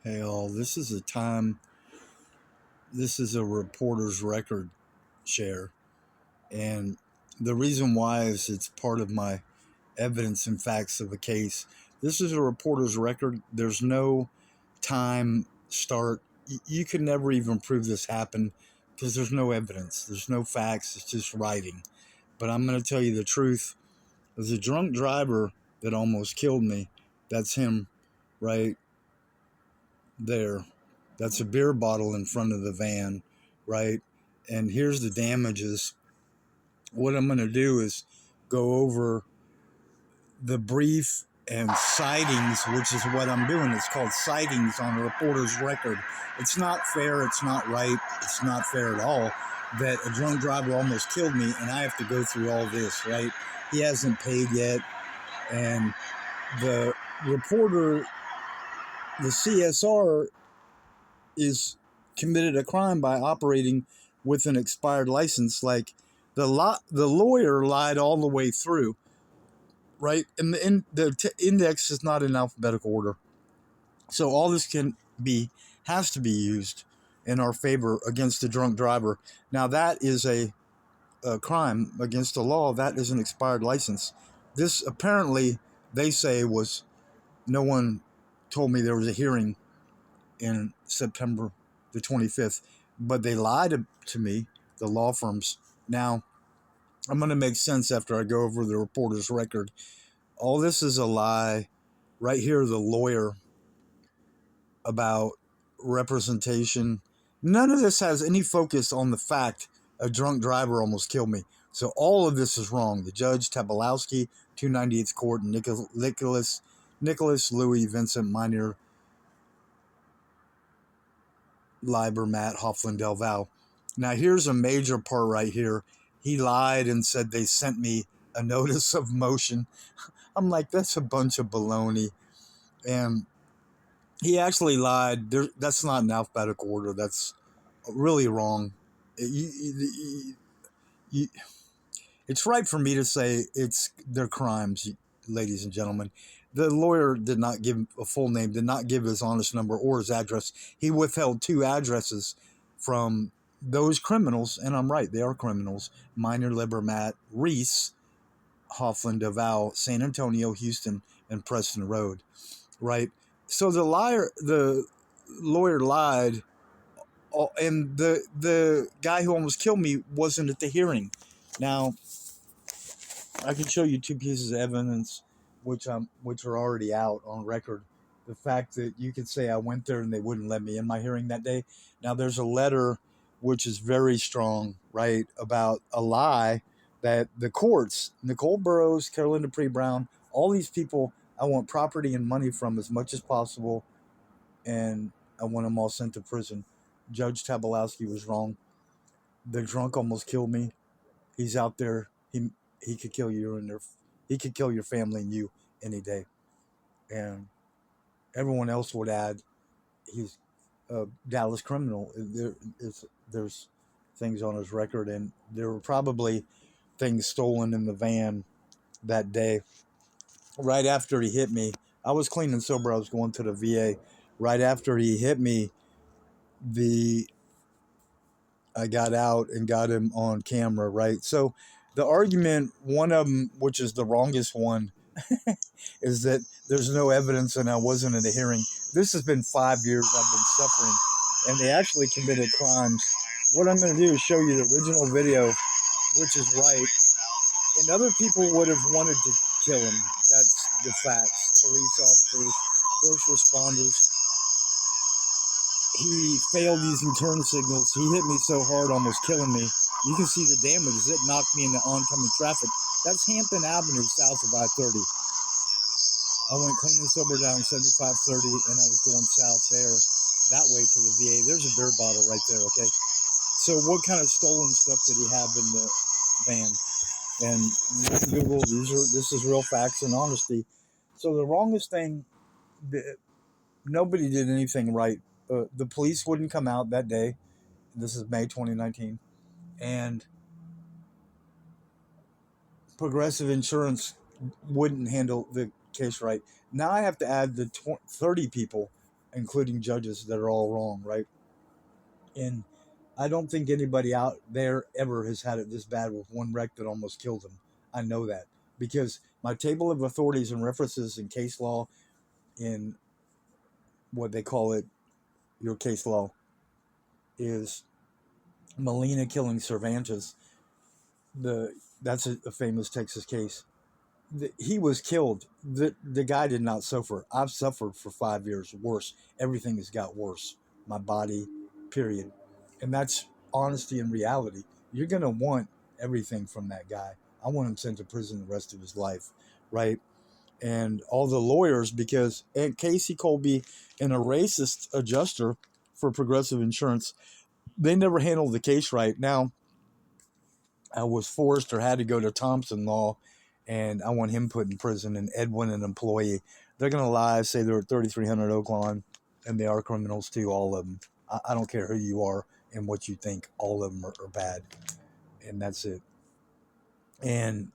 Hey all, this is a reporter's record share. And the reason why is it's part of my evidence and facts of a case. This is a reporter's record. There's no time start. You can never even prove this happened because there's no evidence. There's no facts. It's just writing. But I'm going to tell you the truth. There's a drunk driver that almost killed me. That's him right there. That's a beer bottle in front of the van, right? And here's the damages. What I'm going to do is go over the brief and sightings, which is what I'm doing. It's called sightings on a reporter's record. It's not fair. It's not right. It's not fair at all that a drunk driver almost killed me and I have to go through all this, right? He hasn't paid yet. And the reporter, the CSR, is committed a crime by operating with an expired license. Like the lawyer lied all the way through, right? And the index is not in alphabetical order, so all this has to be used in our favor against the drunk driver. Now that is a crime against the law. That is an expired license. This apparently they say was no one told me there was a hearing in September the 25th, but they lied to me, the law firms. Now, I'm going to make sense after I go over the reporter's record. All this is a lie. Right here, the lawyer about representation. None of this has any focus on the fact a drunk driver almost killed me. So all of this is wrong. The judge, Tabalowski, 298th Court, Nicholas Louis Vincent Minor Liber Matt Hofflin Del Val. Now here's a major part right here. He lied and said they sent me a notice of motion. I'm like, that's a bunch of baloney. And he actually lied. That's not in alphabetical order. That's really wrong. It's right for me to say they're crimes, ladies and gentlemen. The lawyer did not give a full name, did not give his honest number or his address. He withheld 2 addresses from those criminals, and I'm right, they are criminals. Minor Libermat, Reese, Hofflin, Deval, San Antonio, Houston, and Preston Road, right? So the lawyer lied, and the guy who almost killed me wasn't at the hearing. Now, I can show you 2 pieces of evidence which are already out on record. The fact that you could say I went there and they wouldn't let me in my hearing that day. Now there's a letter which is very strong, right, about a lie that the courts, Nicole Burrows, Carolyn Dupree Brown, all these people, I want property and money from as much as possible, and I want them all sent to prison. Judge Tabalowski was wrong. The drunk almost killed me. He's out there. He could kill you he could kill your family and you any day. And everyone else would add he's a Dallas criminal. There's things on his record, and there were probably things stolen in the van that day. Right after he hit me, I was clean and sober. I was going to the VA. Right after he hit me, I got out and got him on camera, right? So the argument, one of them, which is the wrongest one, is that there's no evidence and I wasn't in a hearing. This has been 5 years I've been suffering, and they actually committed crimes. What I'm going to do is show you the original video, which is right, and other people would have wanted to kill him. That's the facts. Police officers, first responders. He failed using turn signals. He hit me so hard, almost killing me. You can see the damages. It knocked me into oncoming traffic. That's Hampton Avenue, south of I-30. I went clean and sober down 7530, and I was going south there, that way to the VA. There's a beer bottle right there, okay? So what kind of stolen stuff did he have in the van? And Google, this is real facts and honesty. So the wrongest thing, nobody did anything right. The police wouldn't come out that day. This is May 2019. And Progressive Insurance wouldn't handle the case right. Now I have to add the 30 people including judges that are all wrong, right? And I don't think anybody out there ever has had it this bad with one wreck that almost killed them. I know that because my table of authorities and references in case law, in what they call it, your case law, is Molina killing Cervantes. The That's a famous Texas case. He was killed. The guy did not suffer. I've suffered for 5 years. Worse. Everything has got worse. My body, period. And that's honesty and reality. You're gonna want everything from that guy. I want him sent to prison the rest of his life, right? And all the lawyers, because Aunt Casey Colby and a racist adjuster for Progressive Insurance, they never handled the case right. Now, I was forced or had to go to Thompson Law, and I want him put in prison. And Edwin, an employee, they're going to lie, say they're at 3300 Oaklawn, and they are criminals too, all of them. I don't care who you are and what you think, all of them are bad. And that's it. And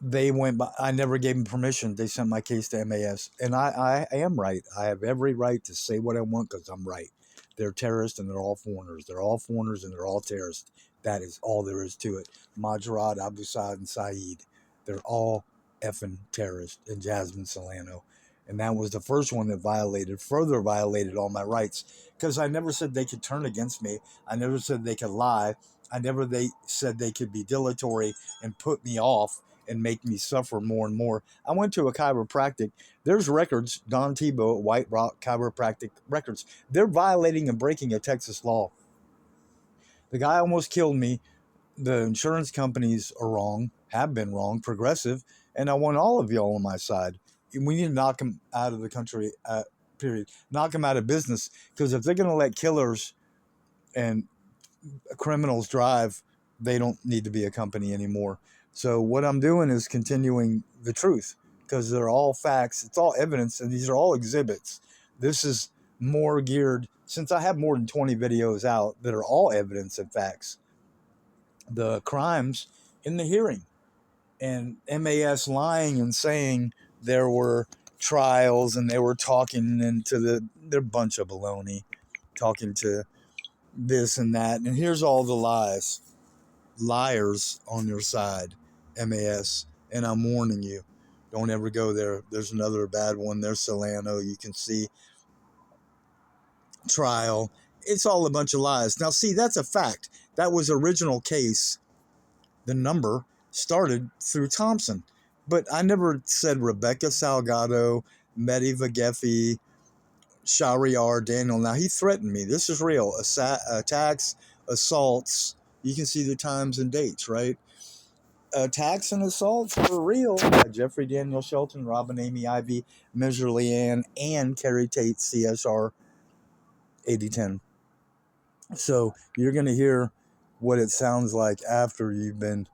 they went by, I never gave them permission. They sent my case to MAS. And I am right. I have every right to say what I want because I'm right. They're terrorists and they're all foreigners. They're all foreigners and they're all terrorists. That is all there is to it. Majarad, Abu Saad, and Saeed. They're all effing terrorists. And Jasmine Solano. And that was the first one that further violated all my rights. Because I never said they could turn against me. I never said they could lie. They said they could be dilatory and put me off and make me suffer more and more. I went to a chiropractic. There's records, Don Tebow at White Rock Chiropractic records. They're violating and breaking a Texas law. The guy almost killed me. The insurance companies are wrong, have been wrong, progressive, and I want all of y'all on my side. We need to knock them out of the country, period. Knock them out of business, because if they're going to let killers and criminals drive, they don't need to be a company anymore. So what I'm doing is continuing the truth because they're all facts. It's all evidence, and these are all exhibits. This is more geared, since I have more than 20 videos out that are all evidence and facts. The crimes in the hearing and MAS lying and saying there were trials and they were talking into they're a bunch of baloney, talking to this and that. And here's all the liars on your side, MAS. And I'm warning you, don't ever go there. There's another bad one. There's Solano. You can see trial. It's all a bunch of lies. Now, see, that's a fact. That was original case. The number started through Thompson. But I never said Rebecca Salgado, Mehdi Vagefi, Shahriar Daniel. Now, he threatened me. This is real. Attacks, assaults. You can see the times and dates, right? Attacks and assaults were real. Jeffrey Daniel Shelton, Robin Amy Ivy, Measure Leanne, and Carrie Tate, CSR 8010. So you're going to hear what it sounds like after you've been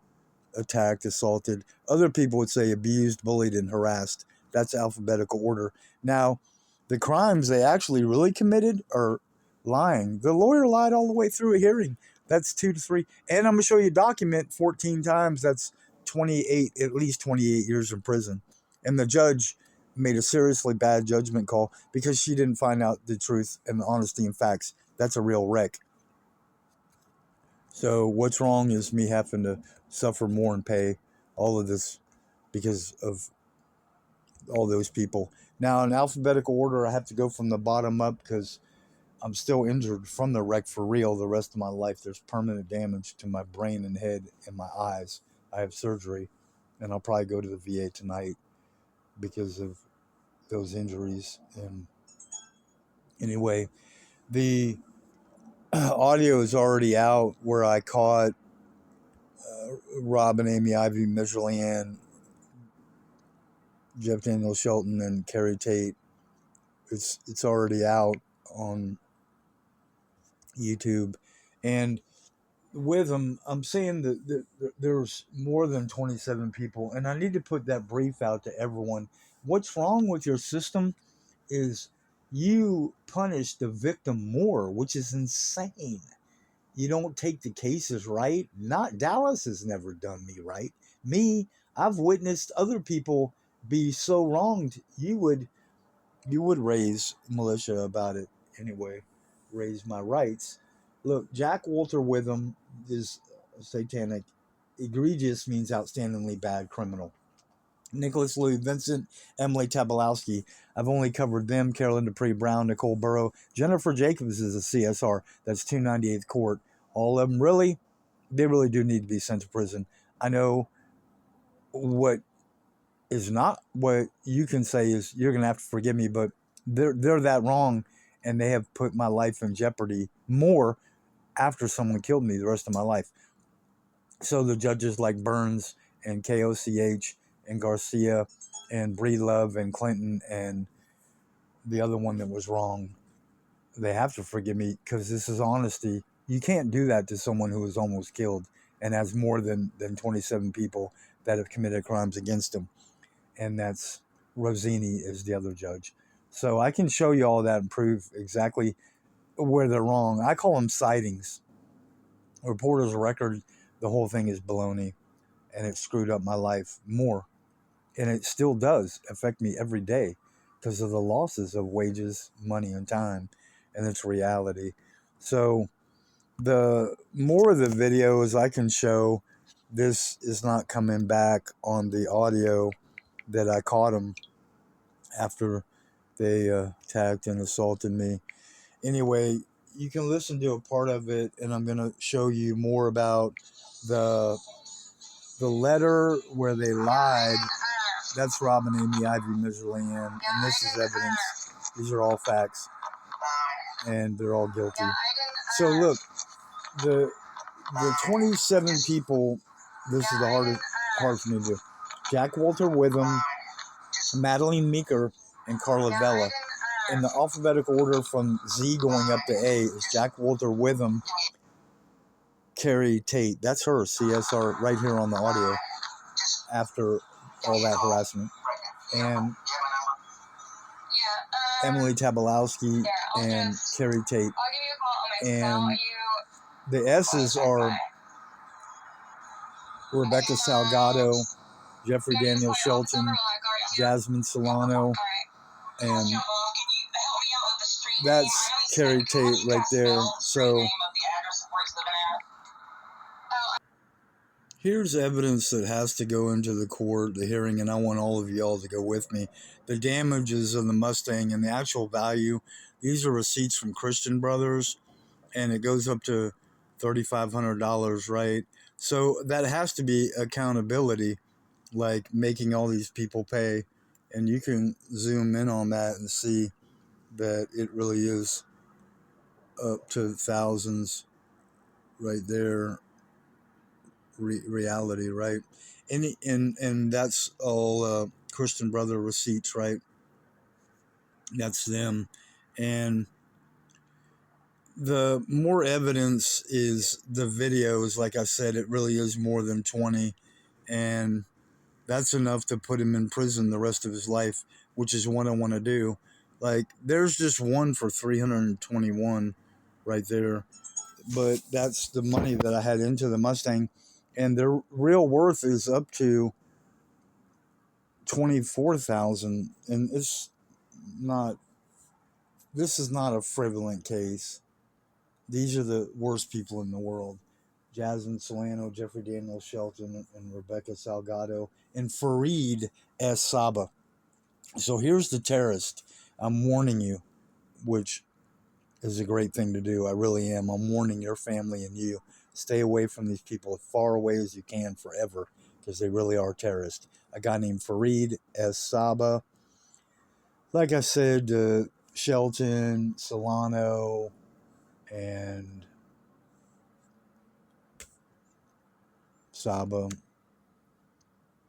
attacked, assaulted. Other people would say abused, bullied, and harassed. That's alphabetical order. Now, the crimes they actually really committed are lying. The lawyer lied all the way through a hearing. That's 2 to 3. And I'm going to show you a document 14 times. That's 28, at least 28 years in prison. And the judge made a seriously bad judgment call because she didn't find out the truth and the honesty and facts. That's a real wreck. So what's wrong is me having to suffer more and pay all of this because of all those people. Now, in alphabetical order, I have to go from the bottom up because I'm still injured from the wreck for real the rest of my life. There's permanent damage to my brain and head and my eyes. I have surgery, and I'll probably go to the VA tonight because of those injuries. And anyway, the audio is already out where I caught Robin, Amy Ivy, Measure Leanne, Jeff Daniel Shelton, and Carrie Tate. It's already out on YouTube, and with them, I'm saying that there's more than 27 people, and I need to put that brief out to everyone. What's wrong with your system is you punish the victim more, which is insane. You don't take the cases right. Not Dallas has never done me right. Me, I've witnessed other people be so wronged. You would you would raise militia about it anyway, raise my rights. Look, Jack Walter Witham is satanic. Egregious means outstandingly bad criminal. Nicholas Louis Vincent, Emily Tabalowski. I've only covered them. Carolyn Dupree Brown, Nicole Burrow. Jennifer Jacobs is a CSR. That's 298th Court. All of them really, they really do need to be sent to prison. I know what is not what you can say is you're going to have to forgive me, but they're that wrong, and they have put my life in jeopardy more after someone killed me the rest of my life. So the judges like Burns and KOCH and Garcia and Breedlove and Clinton and the other one that was wrong, they have to forgive me because this is honesty. You can't do that to someone who was almost killed and has more than 27 people that have committed crimes against him. And that's Rosini is the other judge. So I can show you all that and prove exactly where they're wrong. I call them sightings. Reporter's record, the whole thing is baloney, and it screwed up my life more. And it still does affect me every day because of the losses of wages, money, and time, and it's reality. So the more of the videos I can show, this is not coming back on the audio that I caught them after they attacked and assaulted me. Anyway, you can listen to a part of it, and I'm going to show you more about the letter where they lied. That's Robin Amy Ivy Miserly Ann, and this is evidence. These are all facts, and they're all guilty. So look, the 27 people. This is the hard for me to do. Jack Walter Witham, Madeline Meeker, and Carla Vella. In the alphabetical order from Z going up to A is Jack Walter Witham, Carrie Tate. That's her, CSR, right here on the audio after all that harassment. And Emily Tabalowski and Carrie Tate. And the S's are Rebecca Salgado, Jeffrey Daniel Shelton, Jasmine Solano, and that's Carrie Tate right there. So here's evidence that has to go into the court, the hearing, and I want all of y'all to go with me. The damages of the Mustang and the actual value. These are receipts from Christian Brothers, and it goes up to $3,500, right? So that has to be accountability, like making all these people pay. And you can zoom in on that and see that it really is up to thousands right there. Reality, right? And that's all Christian Brother receipts, right? That's them. And the more evidence is the videos. Like I said, it really is more than 20, and that's enough to put him in prison the rest of his life, which is what I want to do. Like, there's just one for 321 right there, but that's the money that I had into the Mustang, and their real worth is up to 24,000, and it's not. This is not a frivolent case. These are the worst people in the world. Jasmine Solano, Jeffrey Daniel Shelton, and Rebecca Salgado, and Fareed S. Saba. So here's the terrorist. I'm warning you, which is a great thing to do. I really am. I'm warning your family and you. Stay away from these people as far away as you can forever, because they really are terrorists. A guy named Fareed S. Saba. Like I said, Shelton, Solano, and Saba,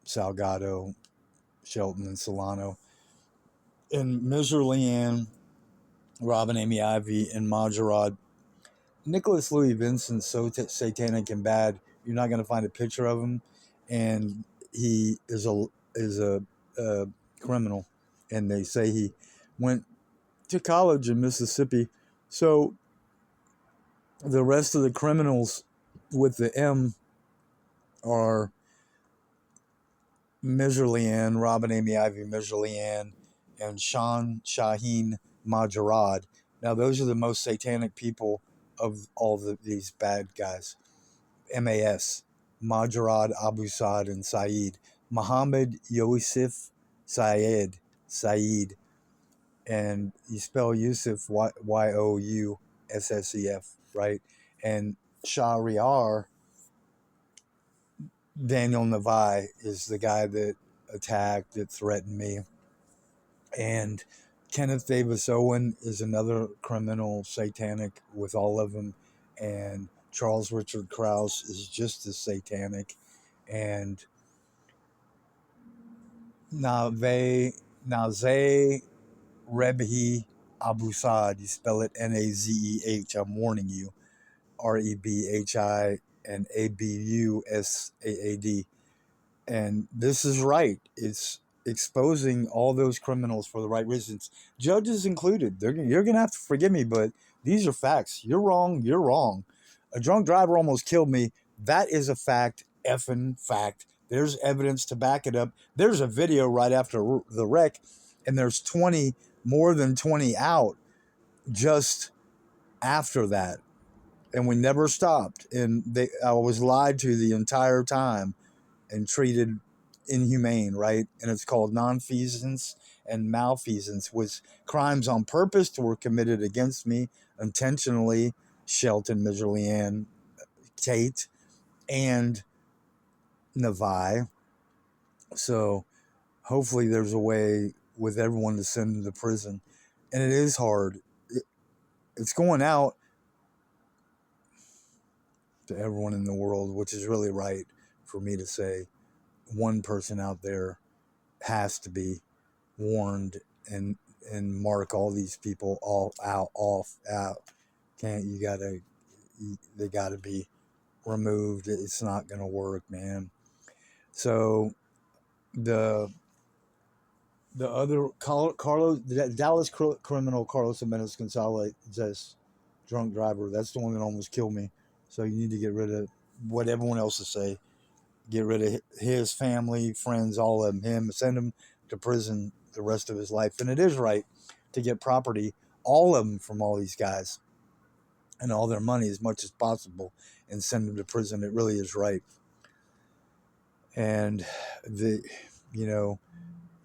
Salgado, Shelton, and Solano. And Miserly Ann, Robin Amy Ivy, and Majerod. Nicholas Louis Vincent's so satanic and bad, you're not going to find a picture of him. And he is a criminal. And they say he went to college in Mississippi. So the rest of the criminals with the M are Miserly Ann, Robin Amy Ivy, Miserly Ann, and Shan Shaheen Majarad. Now, those are the most satanic people of all these bad guys. MAS, Majarad Abu Saad and Saeed. Muhammad Yosef Saeed. And you spell Yusuf Youssef, right? And Shahriar, Daniel Navai, is the guy that attacked, that threatened me. And Kenneth Davis Owen is another criminal, satanic with all of them. And Charles Richard Krause is just as satanic. And Nazeh Rebhi Abu Saad, you spell it Nazeh, I'm warning you, Rebhi and Abusaad. And this is right. It's exposing all those criminals for the right reasons, judges included. You're going to have to forgive me, but these are facts. You're wrong. You're wrong. A drunk driver almost killed me. That is a fact, effing fact. There's evidence to back it up. There's a video right after the wreck, and there's more than 20 out just after that. And we never stopped. And I was lied to the entire time and treated inhumane, right? And it's called nonfeasance and malfeasance, was crimes on purpose that were committed against me intentionally. Shelton, Midgerly Tate, and Navai. So hopefully there's a way with everyone to send them to prison. And it is hard. It's going out to everyone in the world, which is really right for me to say. One person out there has to be warned and mark all these people all out. They gotta be removed. It's not gonna work, man. So the other Carlos, the Dallas criminal Carlos Jimenez Gonzalez, drunk driver, that's the one that almost killed me. So you need to get rid of what everyone else is say. Get rid of his family, friends, all of him, send him to prison the rest of his life. And it is right to get property, all of them, from all these guys and all their money as much as possible and send them to prison. It really is right. And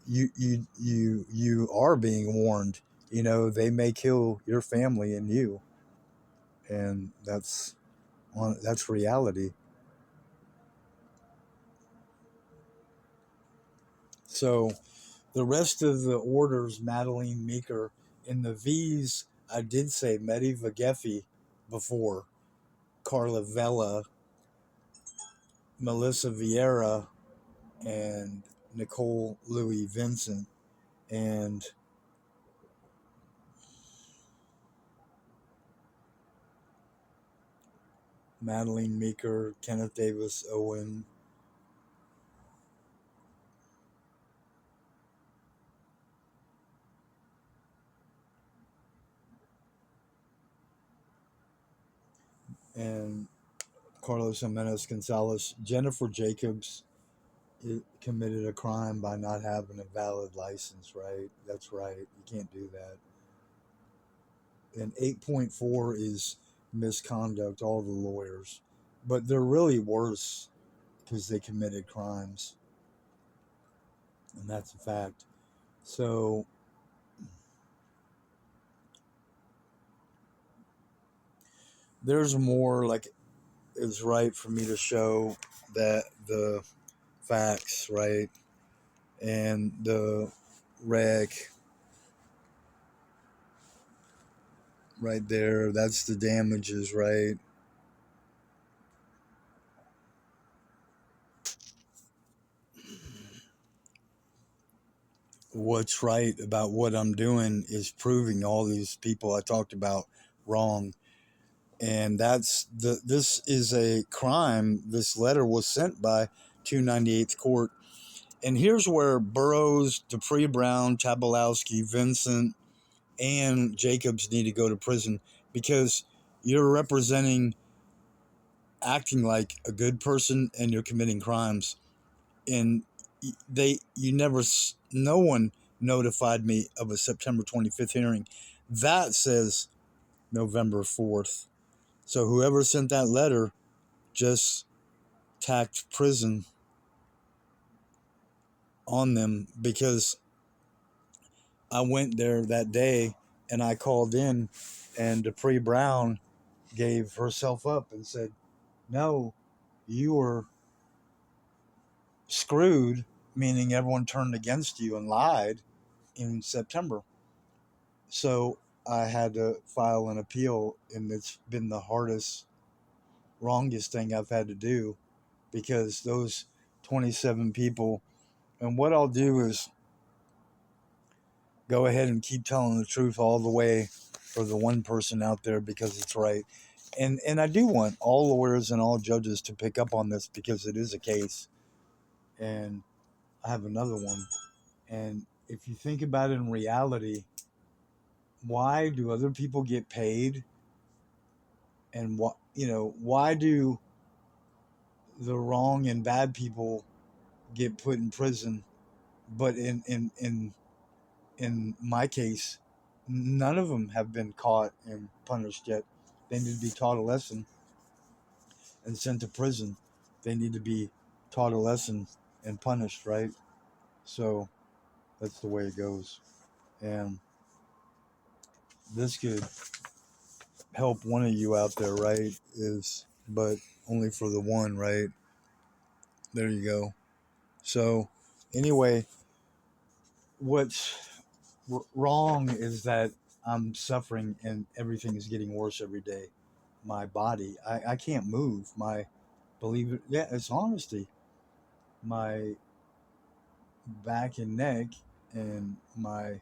you are being warned. They may kill your family and you, and that's reality. So the rest of the orders, Madeline Meeker, in the V's, I did say Medi Vagefi before, Carla Vela, Melissa Vieira, and Nicole Louis Vincent, and Madeline Meeker, Kenneth Davis Owen. And Carlos Jimenez Gonzalez. Jennifer Jacobs committed a crime by not having a valid license, right? That's right. You can't do that. And 8.4 is misconduct, all the lawyers. But they're really worse because they committed crimes. And that's a fact. So there's more, like, it's right for me to show that the facts, right? And the wreck right there, that's the damages, right? What's right about what I'm doing is proving all these people I talked about wrong. And this is a crime. This letter was sent by 298th Court. And here's where Burroughs, Dupree Brown, Tabalowski, Vincent, and Jacobs need to go to prison, because you're representing, acting like a good person, and you're committing crimes. And no one notified me of a September 25th hearing. That says November 4th. So whoever sent that letter just tacked prison on them, because I went there that day and I called in, and Dupree Brown gave herself up and said, no, you were screwed, meaning everyone turned against you and lied in September. So I had to file an appeal, and it's been the hardest, wrongest thing I've had to do, because those 27 people, and what I'll do is go ahead and keep telling the truth all the way for the one person out there, because it's right. And I do want all lawyers and all judges to pick up on this, because it is a case. And I have another one. And if you think about it in reality, why do other people get paid? And what, why do the wrong and bad people get put in prison? But in my case, none of them have been caught and punished yet. They need to be taught a lesson and sent to prison. They need to be taught a lesson and punished, right? So that's the way it goes. And this could help one of you out there, right? But only for the one, right? There you go. So anyway, what's wrong is that I'm suffering and everything is getting worse every day. My body, I can't move. Believe it, yeah, it's honesty. My back and neck and my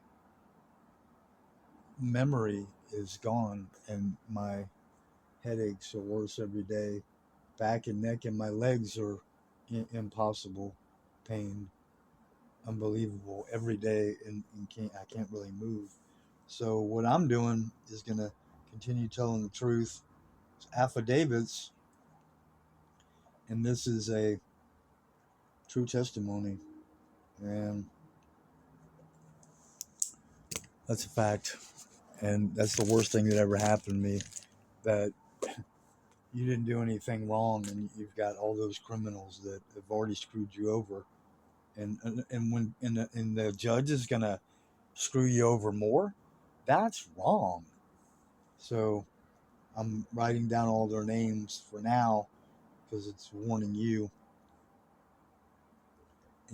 memory is gone, and my headaches are worse every day. Back and neck and my legs are impossible pain, unbelievable every day, and I can't really move. So what I'm doing is gonna continue telling the truth. It's affidavits, and this is a true testimony, and that's a fact. And that's the worst thing that ever happened to me. That you didn't do anything wrong, and you've got all those criminals that have already screwed you over, and the judge is gonna screw you over more. That's wrong. So I'm writing down all their names for now, because it's warning you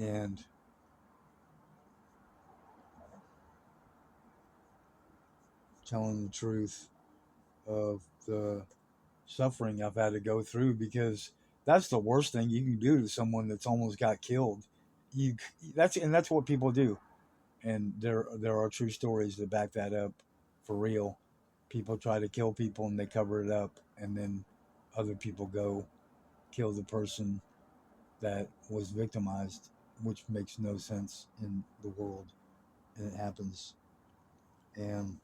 and telling the truth of the suffering I've had to go through, because that's the worst thing you can do to someone that's almost got killed. You that's what people do, and there are true stories that back that up, for real. People try to kill people and they cover it up, and then other people go kill the person that was victimized, which makes no sense in the world, and it happens. And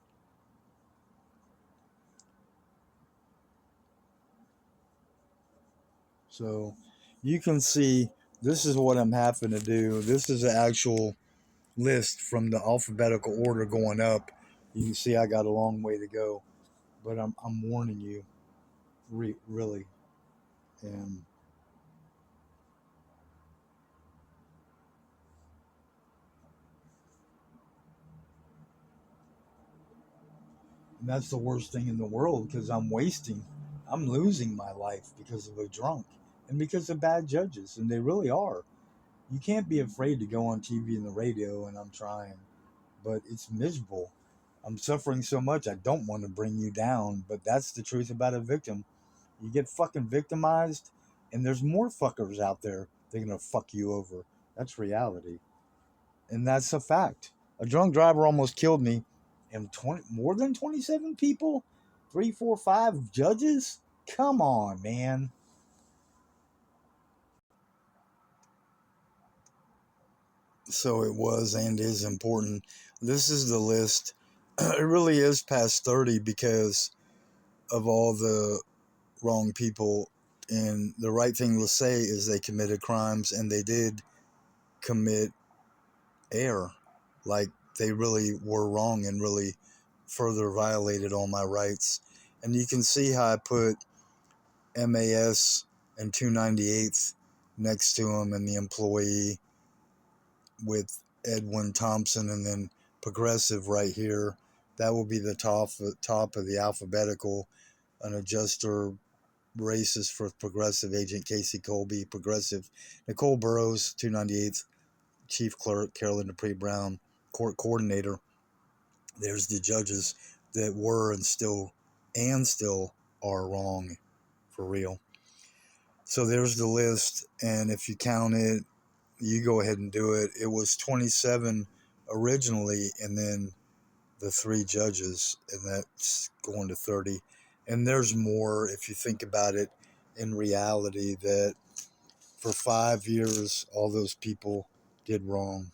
so you can see, this is what I'm having to do. This is an actual list from the alphabetical order going up. You can see I got a long way to go, but I'm warning you, really. And that's the worst thing in the world, because I'm losing my life because of a drunk, and because of bad judges, and they really are. You can't be afraid to go on TV and the radio, and I'm trying, but it's miserable. I'm suffering so much, I don't want to bring you down, but that's the truth about a victim. You get fucking victimized, and there's more fuckers out there that are gonna fuck you over. That's reality, and that's a fact. A drunk driver almost killed me, and more than 27 people, three, four, five judges. Come on, man. So it was and is important. This is the list. It really is past 30, because of all the wrong people. And the right thing to say is they committed crimes, and they did commit error. like they really were wrong and really further violated all my rights. And you can see how I put MAS and 298th next to him and the employee with Edwin Thompson, and then Progressive right here. That will be the top of the alphabetical. An adjuster racist for Progressive, Agent Casey Colby. Progressive Nicole Burrows, 298th Chief Clerk Carolyn Dupree Brown, Court Coordinator. There's the judges that were and still are wrong, for real. So there's the list, and if you count it, you go ahead and do it. It was 27 originally, and then the 3 judges, and that's going to 30. And there's more if you think about it in reality, that for 5 years, all those people did wrong.